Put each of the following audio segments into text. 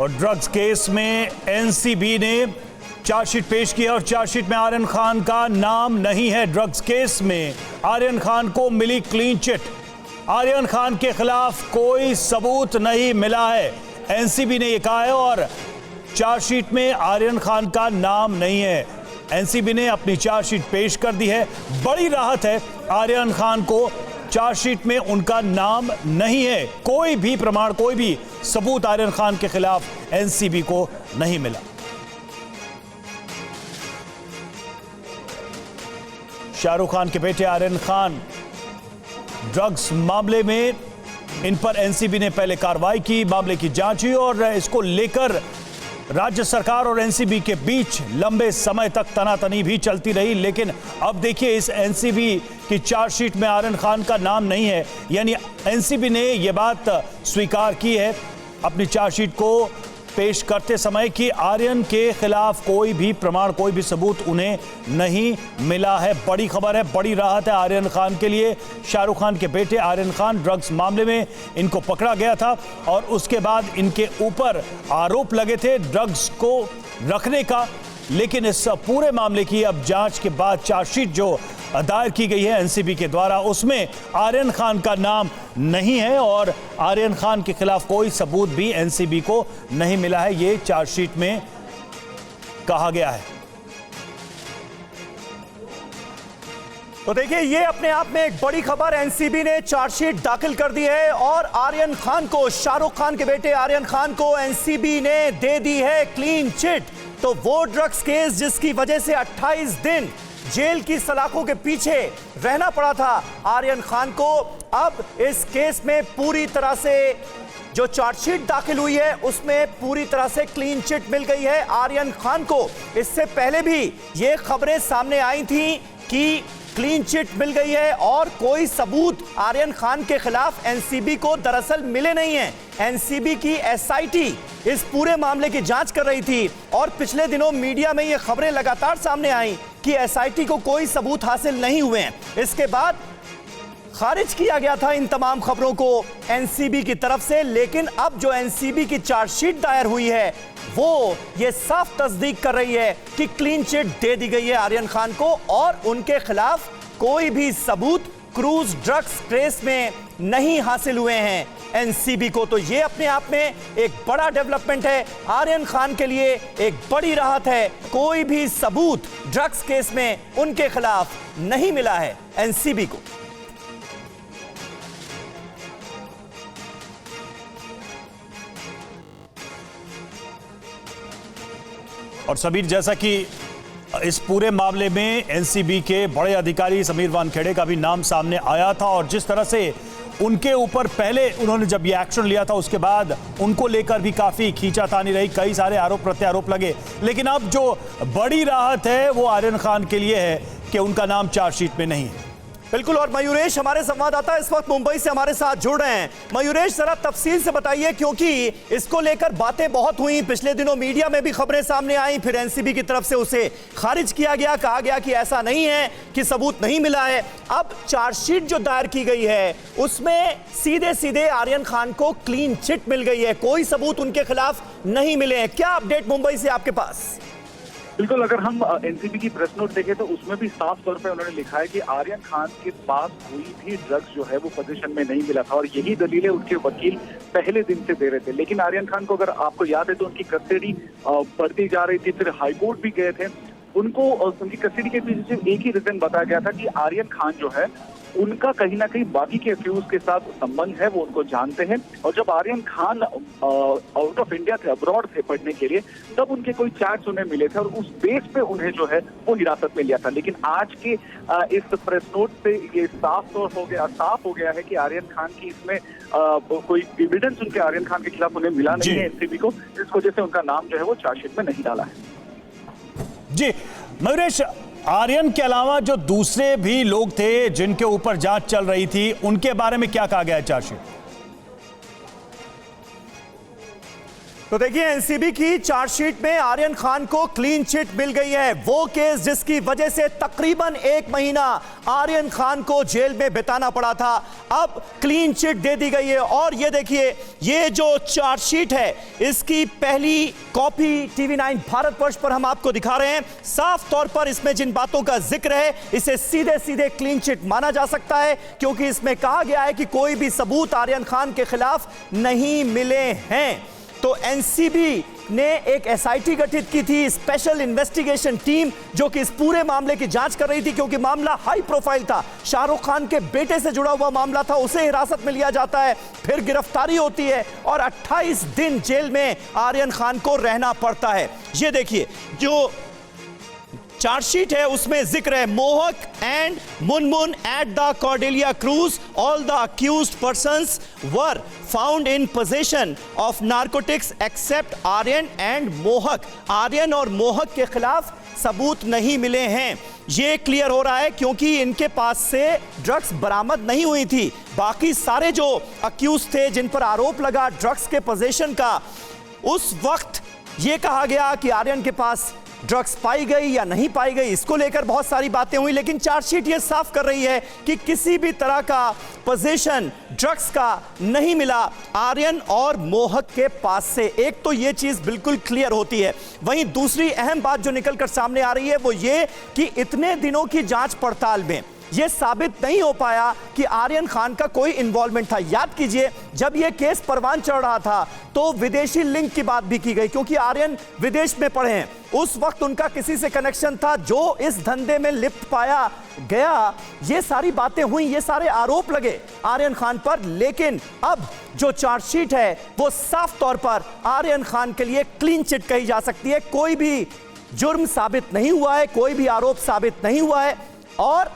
और drugs case में NCB ने चार्जशीट पेश किया और चार्जशीट में आर्यन खान का नाम नहीं है। ड्रग्स केस में आर्यन खान को मिली क्लीन चिट। आर्यन खान के खिलाफ कोई सबूत नहीं मिला है, एनसीबी ने यह कहा है और चार्जशीट में आर्यन खान का नाम नहीं है। एनसीबी ने अपनी चार्जशीट पेश कर दी है। बड़ी राहत है आर्यन खान को, चार्जशीट में उनका नाम नहीं है। कोई भी प्रमाण, कोई भी सबूत आर्यन खान के खिलाफ एनसीबी को नहीं मिला। शाहरुख खान के बेटे आर्यन खान ड्रग्स मामले में इन पर एनसीबी ने पहले कार्रवाई की, मामले की जांच हुई और इसको लेकर राज्य सरकार और एनसीबी के बीच लंबे समय तक तनातनी भी चलती रही। लेकिन अब देखिए, इस एनसीबी की चार्जशीट में आर्यन खान का नाम नहीं है, यानी एनसीबी ने यह बात स्वीकार की है अपनी चार्जशीट को पेश करते समय कि आर्यन के खिलाफ कोई भी प्रमाण, कोई भी सबूत उन्हें नहीं मिला है। बड़ी खबर है, बड़ी राहत है आर्यन खान के लिए। शाहरुख खान के बेटे आर्यन खान, ड्रग्स मामले में इनको पकड़ा गया था और उसके बाद इनके ऊपर आरोप लगे थे ड्रग्स को रखने का। लेकिन इस पूरे मामले की अब जांच के बाद चार्जशीट जो दायर की गई है एनसीबी के द्वारा, उसमें आर्यन खान का नाम नहीं है और आर्यन खान के खिलाफ कोई सबूत भी एनसीबी को नहीं मिला है, ये चार्जशीट में कहा गया है। तो देखिए, ये अपने आप में एक बड़ी खबर। एनसीबी ने चार्जशीट दाखिल कर दी है और आर्यन खान को, शाहरुख खान के बेटे आर्यन खान को एनसीबी ने दे दी है क्लीन चिट। तो वो ड्रग्स केस जिसकी वजह से 28 दिन जेल की सलाखों के पीछे रहना पड़ा था आर्यन खान को, अब इस केस में पूरी तरह से जो चार्जशीट दाखिल हुई है उसमें पूरी तरह से क्लीन चिट मिल गई है आर्यन खान को। इससे पहले भी ये खबरें सामने आई थी कि क्लीन चिट मिल गई है और कोई सबूत आर्यन खान के खिलाफ एनसीबी को दरअसल मिले नहीं है। एनसीबी की एसआईटी इस पूरे मामले की जांच कर रही थी और पिछले दिनों मीडिया में ये खबरें लगातार सामने आई कि एसआईटी को कोई सबूत हासिल नहीं हुए हैं। इसके बाद खारिज किया गया था इन तमाम खबरों को एनसीबी की तरफ से। लेकिन अब जो एनसीबी की चार्जशीट दायर हुई है वो ये साफ तस्दीक कर रही है कि क्लीन चिट दे दी गई है आर्यन खान को और उनके खिलाफ कोई भी सबूत क्रूज ड्रग्स केस में नहीं हासिल हुए हैं एनसीबी को। तो ये अपने आप में एक बड़ा डेवलपमेंट है आर्यन खान के लिए, एक बड़ी राहत है। कोई भी सबूत ड्रग्स केस में उनके खिलाफ नहीं मिला है एनसीबी को। और समीर, जैसा कि इस पूरे मामले में एनसीबी के बड़े अधिकारी समीर वानखेड़े का भी नाम सामने आया था और जिस तरह से उनके ऊपर पहले उन्होंने जब ये एक्शन लिया था उसके बाद उनको लेकर भी काफी खींचातानी रही, कई सारे आरोप प्रत्यारोप लगे। लेकिन अब जो बड़ी राहत है वो आर्यन खान के लिए है कि उनका नाम चार्जशीट में नहीं है। बिल्कुल। और मयूरेश हमारे संवाददाता इस वक्त मुंबई से हमारे साथ जुड़ रहे हैं। मयूरेश, जरा तफसील से बताइए, क्योंकि इसको लेकर बातें बहुत हुई, पिछले दिनों मीडिया में भी खबरें सामने आई, फिर एनसीबी की तरफ से उसे खारिज किया गया, कहा गया कि ऐसा नहीं है कि सबूत नहीं मिला है। अब चार्जशीट जो दायर की गई है उसमें सीधे सीधे आर्यन खान को क्लीन चिट मिल गई है, कोई सबूत उनके खिलाफ नहीं मिले हैं। क्या अपडेट मुंबई से आपके पास? बिल्कुल, अगर हम एनसीबी की प्रेस नोट देखें तो उसमें भी साफ तौर पे उन्होंने लिखा है कि आर्यन खान के पास कोई भी ड्रग्स जो है वो पोजीशन में नहीं मिला था और यही दलीलें उनके वकील पहले दिन से दे रहे थे। लेकिन आर्यन खान को, अगर आपको याद है, तो उनकी कस्टडी बढ़ती जा रही थी, फिर हाईकोर्ट भी गए थे। उनको उनकी कस्टडी के पीछे सिर्फ एक ही रीजन बताया गया था कि आर्यन खान जो है उनका कहीं ना कहीं बाकी के अक्यूज के साथ संबंध है, वो उनको जानते हैं। और जब Aryan Khan out of India थे, अब्रॉड थे पढ़ने के लिए, तब उनके कोई चैट्स उन्हें मिले थे और उस बेस पे उन्हें जो है वो हिरासत में लिया था। लेकिन आज के इस प्रेस नोट से ये साफ हो गया है कि आर्यन खान की इसमें कोई एविडेंस उनके आर्यन खान के खिलाफ उन्हें मिला नहीं है एनसीबी को, इस वजह से उनका नाम जो है वो चार्जशीट में नहीं डाला है। जी मयूरेश, आर्यन के अलावा जो दूसरे भी लोग थे जिनके ऊपर जांच चल रही थी, उनके बारे में क्या कहा गया है चार्जशीट? तो देखिए, एनसीबी की चार्जशीट में आर्यन खान को क्लीन चिट मिल गई है। वो केस जिसकी वजह से तकरीबन 1 महीना आर्यन खान को जेल में बिताना पड़ा था, अब क्लीन चिट दे दी गई है। और ये देखिए, ये जो चार्जशीट है इसकी पहली कॉपी TV9 भारतवर्ष पर हम आपको दिखा रहे हैं। साफ तौर पर इसमें जिन बातों का जिक्र है इसे सीधे सीधे क्लीन चिट माना जा सकता है, क्योंकि इसमें कहा गया है कि कोई भी सबूत आर्यन खान के खिलाफ नहीं मिले हैं। तो एनसीबी ने एक एसआईटी गठित की थी, स्पेशल इन्वेस्टिगेशन टीम, जो कि इस पूरे मामले की जांच कर रही थी, क्योंकि मामला हाई प्रोफाइल था। शाहरुख खान के बेटे से जुड़ा हुआ मामला था, उसे हिरासत में लिया जाता है, फिर गिरफ्तारी होती है और 28 दिन जेल में आर्यन खान को रहना पड़ता है। ये देखिए, जो चार्जशीट है उसमें जिक्र है, Mohak and Munmun at the Cordelia cruise, all the accused persons were found in possession of narcotics except Aryan and Mohak. Aryan और मोहक के खिलाफ सबूत नहीं मिले हैं। ये क्लियर हो रहा है क्योंकि इनके पास से ड्रग्स बरामद नहीं हुई थी। बाकी सारे जो अक्यूज थे, जिन पर आरोप लगा ड्रग्स के पोजेशन का, उस वक्त ये कहा गया कि आर्यन के पास ड्रग्स पाई गई या नहीं पाई गई, इसको लेकर बहुत सारी बातें हुई। लेकिन चार्जशीट ये साफ कर रही है कि किसी भी तरह का पोजीशन ड्रग्स का नहीं मिला आर्यन और मोहक के पास से। एक तो ये चीज बिल्कुल क्लियर होती है। वहीं दूसरी अहम बात जो निकलकर सामने आ रही है वो ये कि इतने दिनों की जांच पड़ताल में यह साबित नहीं हो पाया कि आर्यन खान का कोई इन्वॉल्वमेंट था। याद कीजिए, जब यह केस परवान चढ़ रहा था तो विदेशी लिंक की बात भी की गई, क्योंकि आर्यन विदेश में पढ़े हैं। उस वक्त उनका किसी से कनेक्शन था जो इस धंधे में लिप्त पाया गया। ये सारी बातें हुई, ये सारे आरोप लगे आर्यन खान पर। लेकिन अब जो चार्जशीट है वो साफ तौर पर आर्यन खान के लिए क्लीन चिट कही जा सकती है। कोई भी जुर्म साबित नहीं हुआ है, कोई भी आरोप साबित नहीं हुआ है और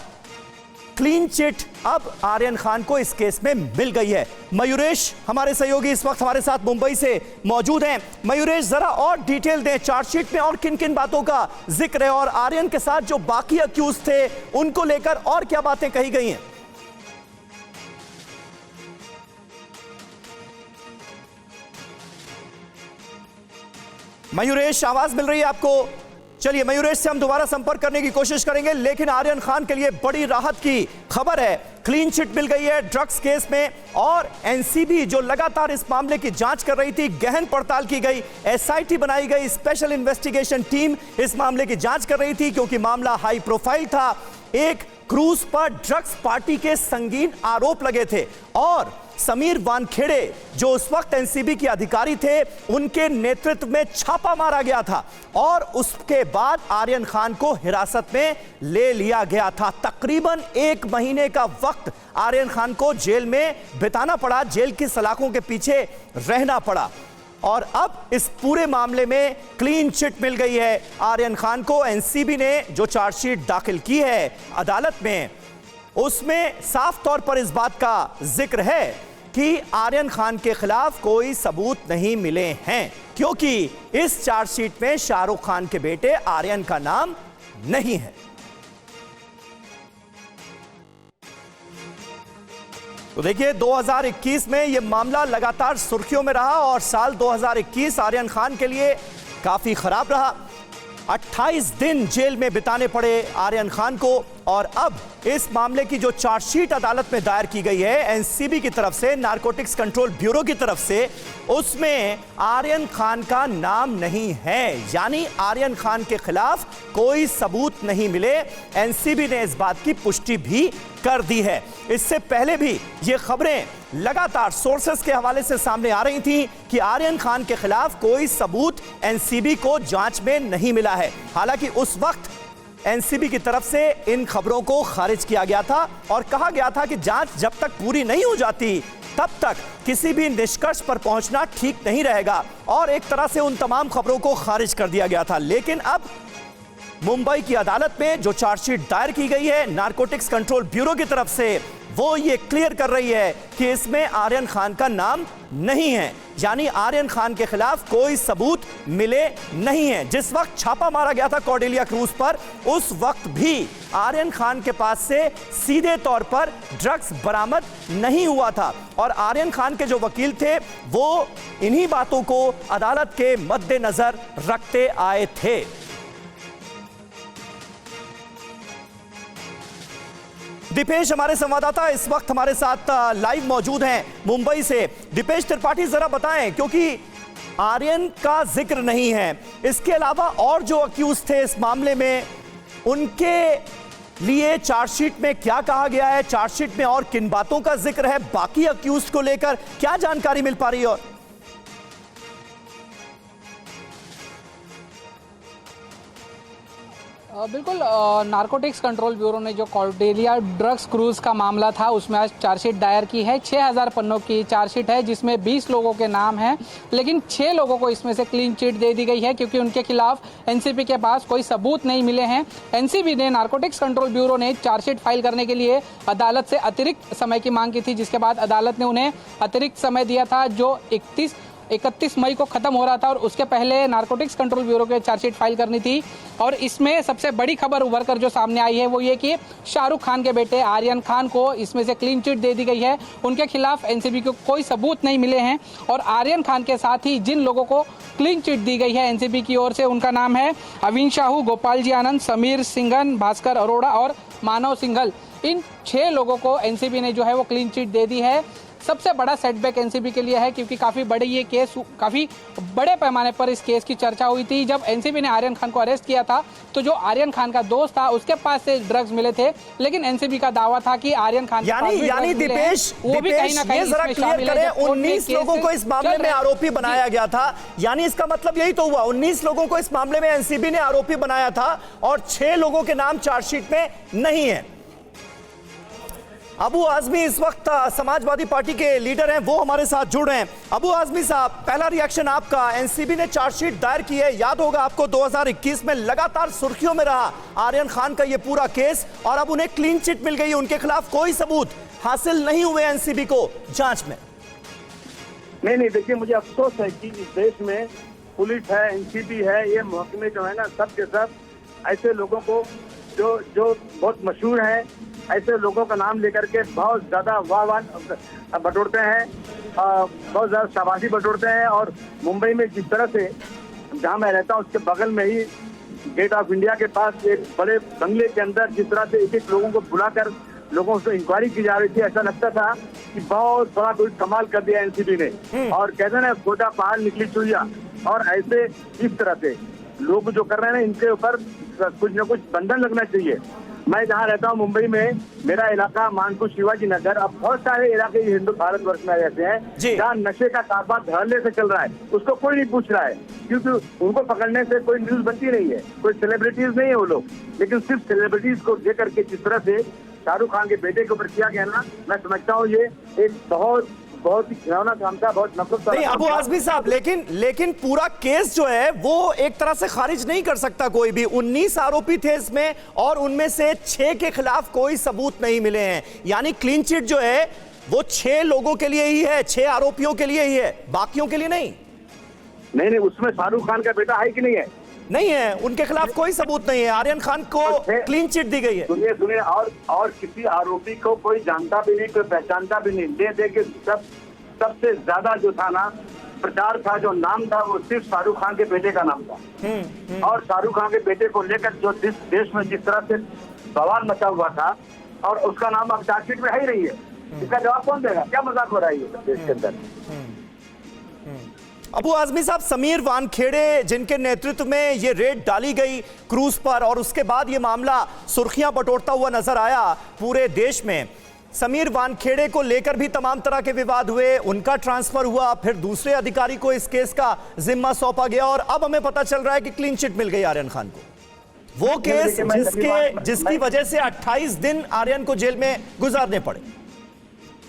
क्लीन चिट अब आर्यन खान को इस केस में मिल गई है। मयूरेश हमारे सहयोगी इस वक्त हमारे साथ मुंबई से मौजूद हैं। मयूरेश, जरा और डिटेल दें, चार्जशीट में और किन किन बातों का जिक्र है और आर्यन के साथ जो बाकी अक्यूज थे उनको लेकर और क्या बातें कही गई हैं? मयूरेश, आवाज मिल रही है आपको? चलिए, मयूरेश से हम दोबारा संपर्क करने की कोशिश करेंगे। लेकिन आर्यन खान के लिए बड़ी राहत की खबर है, क्लीन चिट मिल गई है ड्रग्स केस में और एनसीबी जो लगातार इस मामले की जांच कर रही थी, गहन पड़ताल की गई, एसआईटी बनाई गई, स्पेशल इन्वेस्टिगेशन टीम इस मामले की जांच कर रही थी, क्योंकि मामला हाई प्रोफाइल था। एक क्रूज पर ड्रग्स पार्टी के संगीन आरोप लगे थे और समीर वानखेड़े जो उस वक्त एनसीबी के अधिकारी थे, उनके नेतृत्व में छापा मारा गया था और उसके बाद आर्यन खान को हिरासत में ले लिया गया था। तकरीबन 1 महीने का वक्त आर्यन खान को जेल में बिताना पड़ा, जेल की सलाखों के पीछे रहना पड़ा और अब इस पूरे मामले में क्लीन चिट मिल गई है आर्यन खान को। एनसीबी ने जो चार्जशीट दाखिल की है अदालत में, उसमें साफ तौर पर इस बात का जिक्र है कि आर्यन खान के खिलाफ कोई सबूत नहीं मिले हैं, क्योंकि इस चार्जशीट में शाहरुख खान के बेटे आर्यन का नाम नहीं है। तो देखिए, 2021 में यह मामला लगातार सुर्खियों में रहा और साल 2021 आर्यन खान के लिए काफी खराब रहा। 28 दिन जेल में बिताने पड़े आर्यन खान को और अब इस मामले की जो चार्जशीट अदालत में दायर की गई है एनसीबी की तरफ से, नारकोटिक्स कंट्रोल ब्यूरो की तरफ से, उसमें आर्यन खान का नाम नहीं है। यानी आर्यन खान के खिलाफ कोई सबूत नहीं मिले। एनसीबी ने इस बात की पुष्टि भी कर दी है। इससे पहले भी ये खबरें लगातार सोर्सेस के हवाले से सामने आ रही थी कि आर्यन खान के खिलाफ कोई सबूत एनसीबी को जांच में नहीं मिला है। हालांकि उस वक्त एनसीबी की तरफ से इन खबरों को खारिज किया गया था और कहा गया था कि जांच जब तक पूरी नहीं हो जाती तब तक किसी भी निष्कर्ष पर पहुंचना ठीक नहीं रहेगा और एक तरह से उन तमाम खबरों को खारिज कर दिया गया था। लेकिन अब मुंबई की अदालत में जो चार्जशीट दायर की गई है नारकोटिक्स कंट्रोल ब्यूरो की तरफ से, वो ये क्लियर कर रही है कि इसमें आर्यन खान का नाम नहीं है। यानी आर्यन खान के खिलाफ कोई सबूत मिले नहीं है। जिस वक्त छापा मारा गया था कॉर्डेलिया क्रूज पर, उस वक्त भी आर्यन खान के पास से सीधे तौर पर ड्रग्स बरामद नहीं हुआ था और आर्यन खान के जो वकील थे वो इन्हीं बातों को अदालत के मद्देनजर रखते आए थे। दीपेश हमारे संवाददाता इस वक्त हमारे साथ लाइव मौजूद हैं मुंबई से। दीपेश त्रिपाठी जरा बताएं, क्योंकि आर्यन का जिक्र नहीं है, इसके अलावा और जो अक्यूज थे इस मामले में उनके लिए चार्जशीट में क्या कहा गया है, चार्जशीट में और किन बातों का जिक्र है, बाकी अक्यूज को लेकर क्या जानकारी मिल पा रही है? और बिल्कुल, नारकोटिक्स कंट्रोल ब्यूरो ने जो कॉर्डेलिया ड्रग्स क्रूज का मामला था उसमें आज चार्जशीट दायर की है। 6000 पन्नों की चार्जशीट है जिसमें 20 लोगों के नाम हैं, लेकिन 6 लोगों को इसमें से क्लीन चिट दे दी गई है क्योंकि उनके खिलाफ एनसीबी के पास कोई सबूत नहीं मिले हैं। एनसीबी ने, नारकोटिक्स कंट्रोल ब्यूरो ने चार्जशीट फाइल करने के लिए अदालत से अतिरिक्त समय की मांग की थी, जिसके बाद अदालत ने उन्हें अतिरिक्त समय दिया था जो 31 मई को खत्म हो रहा था और उसके पहले नारकोटिक्स कंट्रोल ब्यूरो के चार्जशीट फाइल करनी थी। और इसमें सबसे बड़ी खबर उभर कर जो सामने आई है वो ये कि शाहरुख खान के बेटे आर्यन खान को इसमें से क्लीन चिट दे दी गई है। उनके खिलाफ एनसीबी को कोई सबूत नहीं मिले हैं और आर्यन खान के साथ ही जिन लोगों को क्लीन चिट दी गई है एनसीबी की ओर से, उनका नाम है अविन शाहू, गोपाल जी आनंद, समीर सिंघन, भास्कर अरोड़ा और मानव सिंघल। इन 6 लोगों को एनसीबी ने जो है वो क्लीन चिट दे दी है। सबसे बड़ा सेटबैक एनसीबी के लिए है क्योंकि काफ़ी बड़े पैमाने पर इस केस की चर्चा हुई थी। जब एनसीबी ने आर्यन खान को अरेस्ट किया था तो जो आर्यन खान का दोस्त था उसके पास से ड्रग्स मिले थे, लेकिन एनसीबी का दावा था कि आर्यन खान यानी दीपेश ये जरा क्लियर करें, 19 लोगों को इस मामले में आरोपी बनाया गया था, यानी इसका मतलब यही तो हुआ 19 लोगों को इस मामले में एनसीबी ने आरोपी बनाया था और 6 लोगों के नाम चार्जशीट में नहीं है। अबू आजमी इस वक्त समाजवादी पार्टी के लीडर हैं, वो हमारे साथ जुड़ रहे हैं। अबू आजमी साहब, पहला रिएक्शन आपका। एनसीबी ने चार्जशीट दायर की है, याद होगा आपको 2021 में लगातार सुर्खियों में रहा आर्यन खान का ये पूरा केस और अब उन्हें क्लीन चिट मिल गई, उनके खिलाफ कोई सबूत हासिल नहीं हुए एनसीबी को जांच में। नहीं, देखिए मुझे अफसोस है कि इस देश में पुलिस है, एनसीबी है, ये महकमे जो है ना, सब के सब ऐसे लोगों को जो बहुत मशहूर हैं, ऐसे लोगों का नाम लेकर के बहुत ज्यादा वाह बटोरते हैं, बहुत ज्यादा शाबाशी बटोरते हैं। और मुंबई में जिस तरह से, जहां मैं रहता हूं उसके बगल में ही गेट ऑफ इंडिया के पास एक बड़े बंगले के अंदर जिस तरह से एक लोगों को बुलाकर लोगों से इंक्वायरी की जा रही थी, ऐसा लगता था कि बहुत बड़ा कोई कमाल कर दिया एनसीबी ने। और कहते ना, छोटा पहाड़ निकली चुहिया। और ऐसे इस तरह से लोग जो कर रहे हैं इनके ऊपर कुछ न कुछ बंधन लगना चाहिए। मैं जहाँ रहता हूँ मुंबई में, मेरा इलाका मानपुर शिवाजी नगर, अब बहुत सारे इलाके हिंदू भारतवर्ष में ऐसे हैं जहाँ नशे का कारोबार धड़ल्ले से चल रहा है, उसको कोई नहीं पूछ रहा है क्योंकि उनको पकड़ने से कोई न्यूज बनती नहीं है, कोई सेलिब्रिटीज नहीं है वो लोग। लेकिन सिर्फ सेलिब्रिटीज को लेकर के जिस तरह से शाहरुख खान के बेटे के ऊपर किया गया ना, मैं समझता हूँ ये एक बहुत ही घिनौना काम था, बहुत नफरत। नहीं अबू आजमी साहब, लेकिन पूरा केस जो है वो एक तरह से खारिज नहीं कर सकता कोई भी। 19 आरोपी थे इसमें और उनमें से 6 के खिलाफ कोई सबूत नहीं मिले हैं, यानी क्लीन चिट जो है वो 6 लोगों के लिए ही है, 6 आरोपियों के लिए ही है, बाकियों के लिए नहीं। नहीं, उसमें शाहरुख खान का बेटा है कि नहीं है? नहीं है, उनके खिलाफ कोई सबूत नहीं है। आर्यन खान को क्लीन चिट दी गई है। सुनिए, और किसी आरोपी को कोई जानता भी नहीं, कोई पहचानता भी नहीं। दे के सबसे ज्यादा जो था ना, प्रचार था, जो नाम था, वो सिर्फ शाहरुख खान के बेटे का नाम था। और शाहरुख खान के बेटे को लेकर जो देश में जिस तरह से बवाल मचा हुआ था, और उसका नाम अब चार्जशीट में है ही नहीं है, इसका जवाब कौन देगा? क्या मजाक हो रहा है ये देश के अंदर? अबू आजमी साहब, समीर वानखेड़े जिनके नेतृत्व में ये रेड डाली गई क्रूज पर और उसके बाद ये मामला सुर्खियां बटोरता हुआ नजर आया पूरे देश में, समीर वानखेड़े को लेकर भी तमाम तरह के विवाद हुए, उनका ट्रांसफर हुआ, फिर दूसरे अधिकारी को इस केस का जिम्मा सौंपा गया और अब हमें पता चल रहा है कि क्लीन चिट मिल गई आर्यन खान को। वो केस जिसकी वजह से 28 दिन आर्यन को जेल में गुजारने पड़े।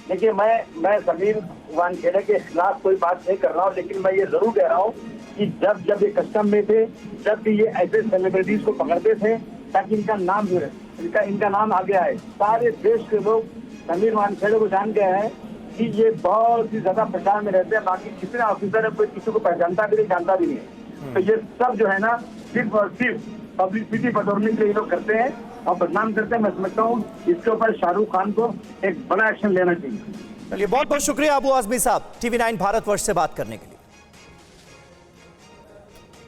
देखिए, मैं समीर वानखेड़े के खिलाफ कोई बात नहीं कर रहा हूँ, लेकिन मैं ये जरूर कह रहा हूँ कि जब ये कस्टम में थे, जब भी ये ऐसे सेलिब्रिटीज को पकड़ते थे ताकि इनका नाम आगे आए, सारे देश के लोग समीर वानखेड़े को जान गए हैं कि ये बहुत ही ज्यादा प्रचार में रहते हैं। बाकी कितने ऑफिसर है, कोई किसी को पहचानता भी नहीं, जानता भी नहीं। तो ये सब जो है ना, सिर्फ और सिर्फ पब्लिसिटी बटोरने के लिए लोग करते हैं और बदनाम करते हैं। मैं समझता हूँ इसके ऊपर शाहरुख खान को एक बड़ा एक्शन लेना चाहिए। चलिए, बहुत बहुत शुक्रिया अबू आजमी साहब, TV9 भारतवर्ष से बात करने के लिए।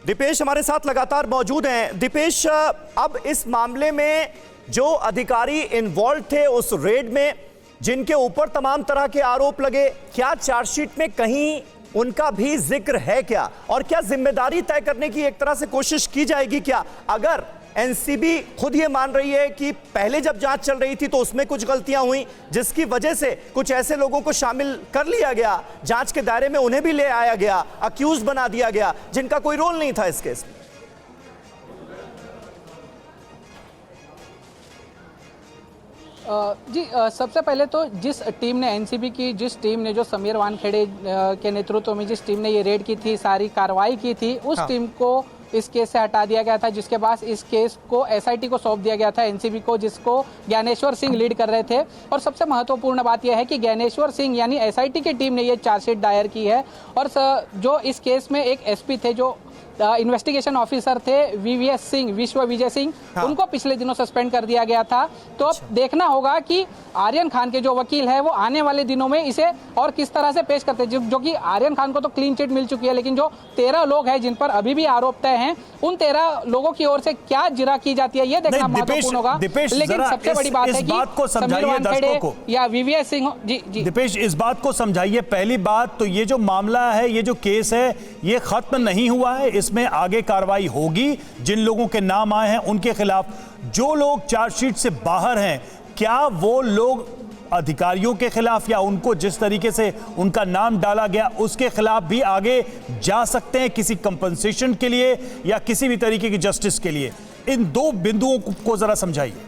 दीपेश हमारे साथ लगातार मौजूद हैं। दीपेश, अब इस मामले में जो अधिकारी इन्वॉल्व थे उस रेड में, जिनके ऊपर तमाम तरह के आरोप लगे, क्या चार्जशीट में कहीं उनका भी जिक्र है क्या? और क्या जिम्मेदारी तय करने की एक तरह से कोशिश की जाएगी क्या? अगर एनसीबी खुद ये मान रही है कि पहले जब जांच चल रही थी तो उसमें कुछ गलतियां हुई जिसकी वजह से कुछ ऐसे लोगों को शामिल कर लिया गया, जांच के दायरे में उन्हें भी ले आया गया, अक्यूज बना दिया गया जिनका कोई रोल नहीं था इस केस में। जी सबसे पहले तो जिस टीम ने एनसीबी की जिस टीम ने जो समीर वानखेड़े के नेतृत्व में जिस टीम ने ये रेड की थी, सारी कार्रवाई की थी, उस टीम को इस केस से हटा दिया गया था, जिसके बाद इस केस को एसआईटी को सौंप दिया गया था, एनसीबी को, जिसको ज्ञानेश्वर सिंह लीड कर रहे थे। और सबसे महत्वपूर्ण बात यह है कि ज्ञानेश्वर सिंह यानी एसआईटी की टीम ने ये चार्जशीट दायर की है। और जो इस केस में एक एसपी थे, जो इन्वेस्टिगेशन ऑफिसर थे, वीवीएस सिंह, विश्व विजय सिंह, उनको पिछले दिनों सस्पेंड कर दिया गया था। तो अब देखना होगा कि आर्यन खान के जो वकील है वो आने वाले दिनों में इसे और किस तरह से पेश करते हैं, जो कि आर्यन खान को तो क्लीन चिट मिल चुकी है, लेकिन जो 13 लोग हैं जिन पर अभी भी आरोप तय हैं, उन 13 लोगों की ओर से क्या जिरा की जाती है ये देखना महत्वपूर्ण होगा। लेकिन सबसे बड़ी बात है कि समीर वानखेड़े या वीवीएस सिंह, जी दीपेश, इस बात को समझाइए। पहली बात तो ये जो मामला है, ये जो केस है, ये खत्म नहीं हुआ है, इसमें आगे कार्रवाई होगी। जिन लोगों के नाम आए हैं उनके खिलाफ, जो लोग चार्जशीट से बाहर हैं, क्या वो लोग अधिकारियों के खिलाफ या उनको जिस तरीके से उनका नाम डाला गया उसके खिलाफ भी आगे जा सकते हैं किसी कंपनसेशन के लिए या किसी भी तरीके की जस्टिस के लिए? इन दो बिंदुओं को जरा समझाइए।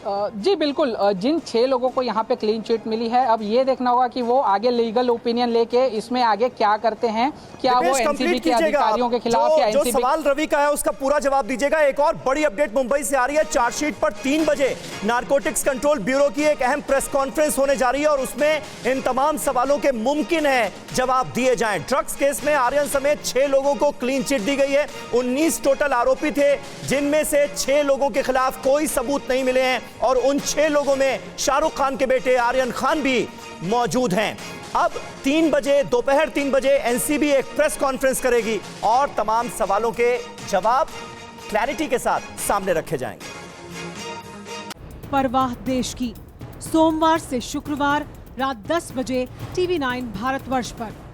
जी बिल्कुल, जिन 6 लोगों को यहाँ पे क्लीन चिट मिली है, अब ये देखना होगा कि वो आगे लीगल ओपिनियन लेके इसमें आगे क्या करते हैं। क्या वो एनसीबी के अधिकारियों के खिलाफ या जो सवाल रवि का है उसका पूरा जवाब दीजिएगा। एक और बड़ी अपडेट मुंबई से आ रही है। चार्जशीट पर 3 बजे नारकोटिक्स कंट्रोल ब्यूरो की एक अहम प्रेस कॉन्फ्रेंस होने जा रही है और उसमें इन तमाम सवालों के मुमकिन है जवाब दिए जाएं। ड्रग्स केस में आर्यन समेत 6 लोगों को क्लीन चिट दी गई है। 19 टोटल आरोपी थे, जिनमें से 6 लोगों के खिलाफ कोई सबूत नहीं मिले हैं और उन 6 लोगों में शाहरुख खान के बेटे आर्यन खान भी मौजूद हैं। अब 3 बजे, दोपहर 3 बजे एनसीबी एक प्रेस कॉन्फ्रेंस करेगी और तमाम सवालों के जवाब क्लैरिटी के साथ सामने रखे जाएंगे। परवाह देश की, सोमवार से शुक्रवार रात 10 बजे TV9 भारतवर्ष पर।